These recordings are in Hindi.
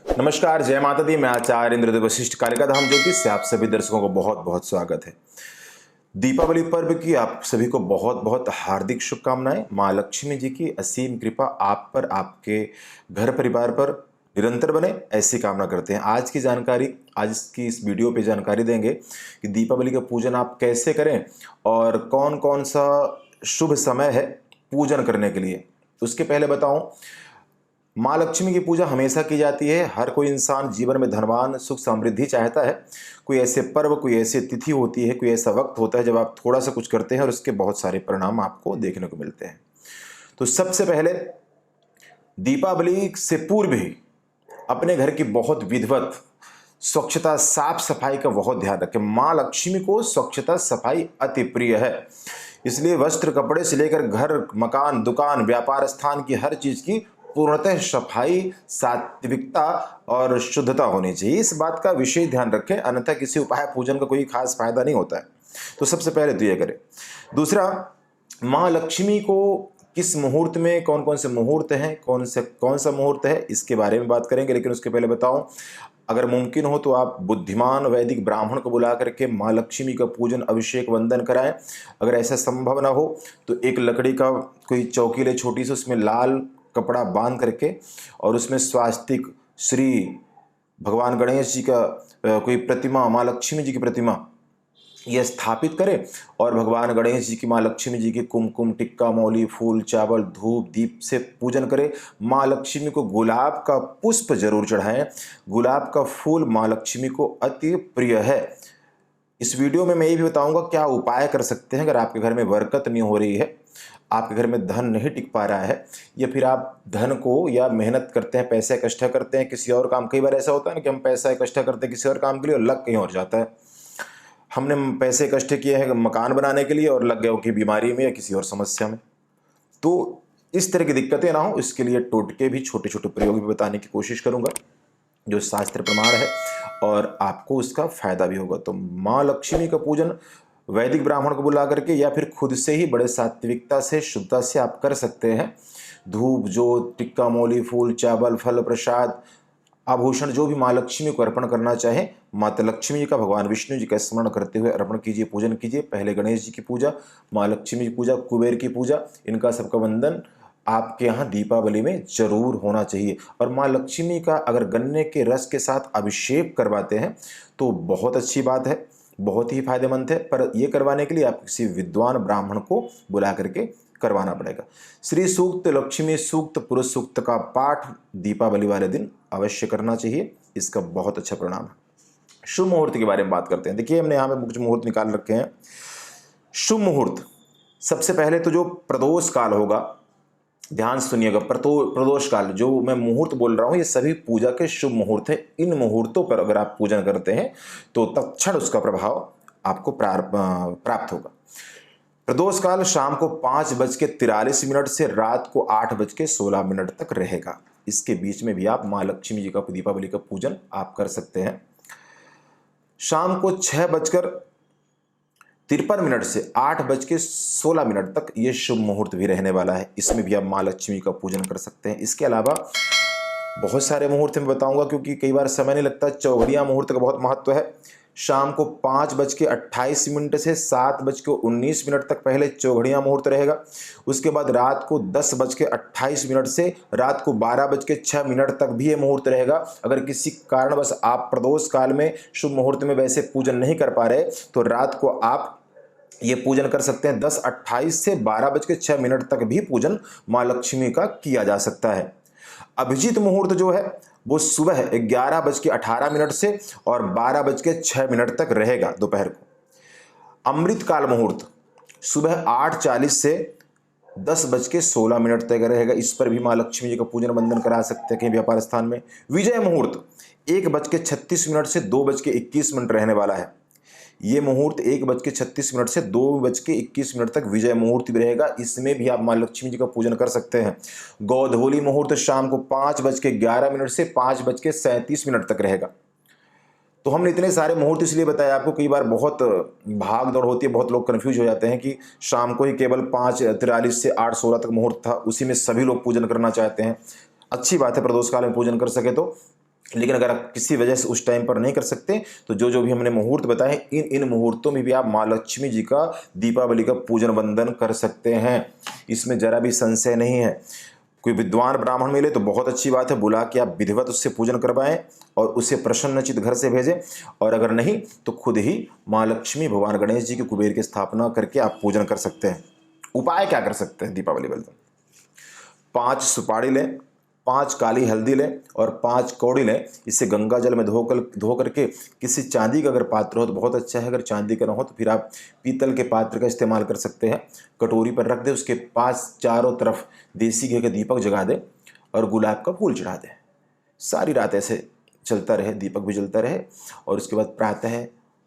नमस्कार, जय माता दी। मैं आचार्य इंद्रदेव वशिष्ठ कालिका धाम ज्योतिष से आप सभी दर्शकों को बहुत बहुत स्वागत है। दीपावली पर्व की आप सभी को बहुत बहुत हार्दिक शुभकामनाएं। माँ लक्ष्मी जी की असीम कृपा आप पर, आपके घर परिवार पर निरंतर बने, ऐसी कामना करते हैं। आज की इस वीडियो पे जानकारी देंगे कि दीपावली का पूजन आप कैसे करें और कौन कौन सा शुभ समय है पूजन करने के लिए। उसके पहले बताऊं, माँ लक्ष्मी की पूजा हमेशा की जाती है। हर कोई इंसान जीवन में धनवान, सुख, समृद्धि चाहता है। कोई ऐसे पर्व, कोई ऐसी तिथि होती है, कोई ऐसा वक्त होता है जब आप थोड़ा सा कुछ करते हैं और उसके बहुत सारे परिणाम आपको देखने को मिलते हैं। तो सबसे पहले दीपावली से पूर्व ही अपने घर की बहुत विधिवत स्वच्छता, साफ सफाई का बहुत ध्यान रखें। माँ लक्ष्मी को स्वच्छता, सफाई अति प्रिय है। इसलिए वस्त्र, कपड़े से लेकर घर, मकान, दुकान, व्यापार स्थान की हर चीज की पूर्णतः सफाई, सात्विकता और शुद्धता होनी चाहिए। इस बात का विशेष ध्यान रखें, अन्यथा किसी उपाय पूजन का कोई खास फायदा नहीं होता है। तो सबसे पहले तो ये करें। दूसरा, माँ लक्ष्मी को किस मुहूर्त में, कौन कौन से मुहूर्त हैं, कौन सा मुहूर्त है, इसके बारे में बात करेंगे। लेकिन उसके पहले बताऊं, अगर मुमकिन हो तो आप बुद्धिमान वैदिक ब्राह्मण को बुला करके माँ लक्ष्मी का पूजन, अभिषेक, वंदन कराएं। अगर ऐसा संभव ना हो तो एक लकड़ी का कोई चौकी ले, छोटी सी, उसमें लाल कपड़ा बांध करके और उसमें स्वास्तिक, श्री भगवान गणेश जी का कोई प्रतिमा, माँ लक्ष्मी जी की प्रतिमा यह स्थापित करें और भगवान गणेश जी की, माँ लक्ष्मी जी की कुमकुम, टिक्का, मौली, फूल, चावल, धूप, दीप से पूजन करें। माँ लक्ष्मी को गुलाब का पुष्प जरूर चढ़ाएं। गुलाब का फूल माँ लक्ष्मी को अति प्रिय है। इस वीडियो में मैं ये भी बताऊंगा क्या उपाय कर सकते हैं अगर आपके घर में बरकत नहीं हो रही है, आपके घर में धन नहीं टिक पा रहा है, या फिर आप धन को या मेहनत करते हैं, पैसा इकट्ठा करते हैं किसी और काम। कई बार ऐसा होता है ना कि हम पैसा इकट्ठा करते हैं किसी और काम के लिए और लग कहीं और जाता है। हमने पैसे इकट्ठे किए हैं मकान बनाने के लिए और लग गए कि बीमारी में या किसी और समस्या में। तो इस तरह की दिक्कतें ना हो, इसके लिए टोटके भी, छोटे छोटे प्रयोग भी बताने की कोशिश करूंगा जो शास्त्र प्रमाण है और आपको उसका फायदा भी होगा। तो माँ लक्ष्मी का पूजन वैदिक ब्राह्मण को बुला करके या फिर खुद से ही बड़े सात्विकता से, शुद्धता से आप कर सकते हैं। धूप, जोत, टिक्का, मौली, फूल, चावल, फल, प्रसाद, आभूषण जो भी माँ लक्ष्मी को अर्पण करना चाहे, माता लक्ष्मी जी का, भगवान विष्णु जी का स्मरण करते हुए अर्पण कीजिए, पूजन कीजिए। पहले गणेश जी की पूजा, माँ लक्ष्मी की पूजा, कुबेर की पूजा, इनका सबका वंदन आपके यहाँ दीपावली में जरूर होना चाहिए। और माँ लक्ष्मी का अगर गन्ने के रस के साथ अभिषेक करवाते हैं तो बहुत अच्छी बात है, बहुत ही फायदेमंद है। पर यह करवाने के लिए आप किसी विद्वान ब्राह्मण को बुला करके करवाना पड़ेगा। श्री सूक्त, लक्ष्मी सूक्त, पुरुष सूक्त का पाठ दीपावली वाले दिन अवश्य करना चाहिए। इसका बहुत अच्छा परिणाम है। शुभ मुहूर्त के बारे में बात करते हैं। देखिए, हमने यहाँ पे कुछ मुहूर्त निकाल रखे हैं। शुभ मुहूर्त, सबसे पहले तो जो प्रदोष काल होगा, ध्यान सुनिएगा। प्रदोष काल जो मैं मुहूर्त बोल रहा हूं, ये सभी पूजा के शुभ मुहूर्त है। इन मुहूर्तों पर अगर आप पूजन करते हैं तो तत्क्षण उसका प्रभाव आपको प्राप्त होगा। प्रदोष काल शाम को 5:43 से रात को 8:16 तक रहेगा। इसके बीच में भी आप माँ लक्ष्मी जी का दीपावली का पूजन आप कर सकते हैं। शाम को 6:53 से 8:16 तक ये शुभ मुहूर्त भी रहने वाला है। इसमें भी आप माँ लक्ष्मी का पूजन कर सकते हैं। इसके अलावा बहुत सारे मुहूर्त मैं बताऊंगा क्योंकि कई बार समय नहीं लगता। चौघड़िया मुहूर्त का बहुत महत्व है। शाम को 5:28 से 7:19 तक पहले चौघड़िया मुहूर्त रहेगा। उसके बाद रात को 10:28 से रात को 12:06 तक भी ये मुहूर्त रहेगा। अगर किसी कारणवश आप प्रदोष काल में शुभ मुहूर्त में वैसे पूजन नहीं कर पा रहे तो रात को आप ये पूजन कर सकते हैं। 10:28 से 12:06 तक भी पूजन माँ लक्ष्मी का किया जा सकता है। अभिजीत मुहूर्त जो है वो सुबह 11:18 से और 12:06 तक रहेगा दोपहर को। अमृत काल मुहूर्त सुबह 8:40 से 10:16 तक रहेगा। इस पर भी माँ लक्ष्मी जी का पूजन वंदन करा सकते हैं कहीं व्यापार स्थान में। विजय मुहूर्त 1:36 से 2:21 रहने वाला है। ये मुहूर्त 1:36 से 2:21 तक विजय मुहूर्त भी रहेगा। इसमें भी आप माँ लक्ष्मी जी का पूजन कर सकते हैं। गोधूली मुहूर्त शाम को 5:11 से 5:37 तक रहेगा। तो हमने इतने सारे मुहूर्त इसलिए बताया आपको, कई बार बहुत भाग दौड़ होती है, बहुत लोग कंफ्यूज हो जाते हैं कि शाम को ही केवल 5:43 से 8:16 तक मुहूर्त था, उसी में सभी लोग पूजन करना चाहते हैं। अच्छी बात है, प्रदोष काल में पूजन कर सके तो लेकिन अगर आप किसी वजह से उस टाइम पर नहीं कर सकते तो जो जो भी हमने मुहूर्त बताए इन मुहूर्तों में भी आप माँ लक्ष्मी जी का दीपावली का पूजन वंदन कर सकते हैं। इसमें जरा भी संशय नहीं है। कोई विद्वान ब्राह्मण मिले तो बहुत अच्छी बात है, बुला के आप विधिवत उससे पूजन करवाएं और उसे प्रसन्नचित घर से भेजें। और अगर नहीं तो खुद ही माँ लक्ष्मी भगवान गणेश जी के कुबेर की स्थापना करके आप पूजन कर सकते हैं। उपाय क्या कर सकते हैं दीपावली वाले दिन? 5 सुपारी लें, 5 काली हल्दी लें और 5 कौड़ी लें। इसे गंगा जल में धो करके किसी चांदी का अगर पात्र हो तो बहुत अच्छा है, अगर चांदी का ना हो तो फिर आप पीतल के पात्र का इस्तेमाल कर सकते हैं। कटोरी पर रख दें, उसके पास चारों तरफ देसी घी का दीपक जगा दें और गुलाब का फूल चढ़ा दें। सारी रात ऐसे चलता रहे, दीपक भी जलता रहे। और उसके बाद प्रातः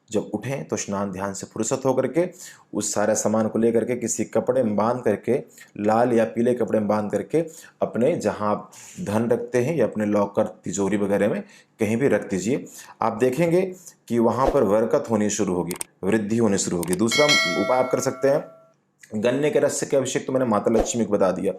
जब उठें तो स्नान ध्यान से फुर्सत होकर के उस सारे सामान को लेकर के किसी कपड़े में बांध करके, लाल या पीले कपड़े में बांध करके अपने जहां आप धन रखते हैं या अपने लॉकर तिजोरी वगैरह में कहीं भी रख दीजिए। आप देखेंगे कि वहां पर बरकत होनी शुरू होगी, वृद्धि होनी शुरू होगी। दूसरा उपाय आप कर सकते हैं, गन्ने के रस के अभिषेक तो मैंने माता लक्ष्मी को बता दिया।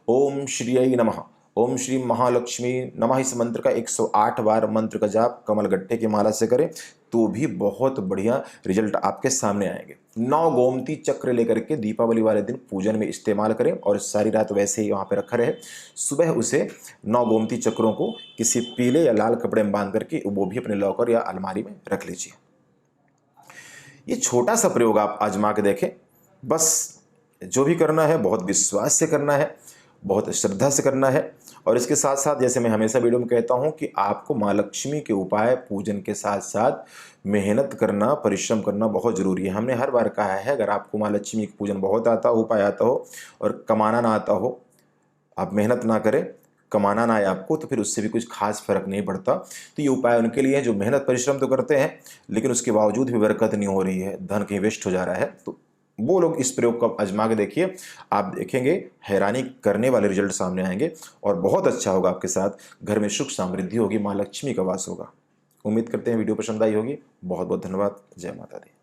ओम श्रीयै नमः, ओम श्री महालक्ष्मी नमः, इस मंत्र का 108 बार मंत्र का जाप कमल गट्टे की माला से करें तो भी बहुत बढ़िया रिजल्ट आपके सामने आएंगे। 9 गोमती चक्र लेकर के दीपावली वाले दिन पूजन में इस्तेमाल करें और सारी रात वैसे ही वहाँ पे रखा रहे। सुबह उसे 9 गोमती चक्रों को किसी पीले या लाल कपड़े में बांध करके वो भी अपने लॉकर या अलमारी में रख लीजिए। ये छोटा सा प्रयोग आप आजमा के देखें। बस जो भी करना है बहुत विश्वास से करना है, बहुत श्रद्धा से करना है। और इसके साथ साथ जैसे मैं हमेशा वीडियो में कहता हूं कि आपको माँ लक्ष्मी के उपाय पूजन के साथ साथ मेहनत करना, परिश्रम करना बहुत ज़रूरी है। हमने हर बार कहा है, अगर आपको माँ लक्ष्मी के पूजन बहुत आता हो, उपाय आता हो और कमाना ना आता हो, आप मेहनत ना करें, कमाना ना आए आपको, तो फिर उससे भी कुछ खास फर्क नहीं पड़ता। तो ये उपाय उनके लिए है जो मेहनत परिश्रम तो करते हैं लेकिन उसके बावजूद भी बरकत नहीं हो रही है, धन कहीं वेस्ट हो जा रहा है। तो वो लोग इस प्रयोग को आजमा के देखिए, आप देखेंगे हैरानी करने वाले रिजल्ट सामने आएंगे और बहुत अच्छा होगा आपके साथ। घर में सुख समृद्धि होगी, माँ लक्ष्मी का वास होगा। उम्मीद करते हैं वीडियो पसंद आई होगी। बहुत बहुत धन्यवाद। जय माता दी।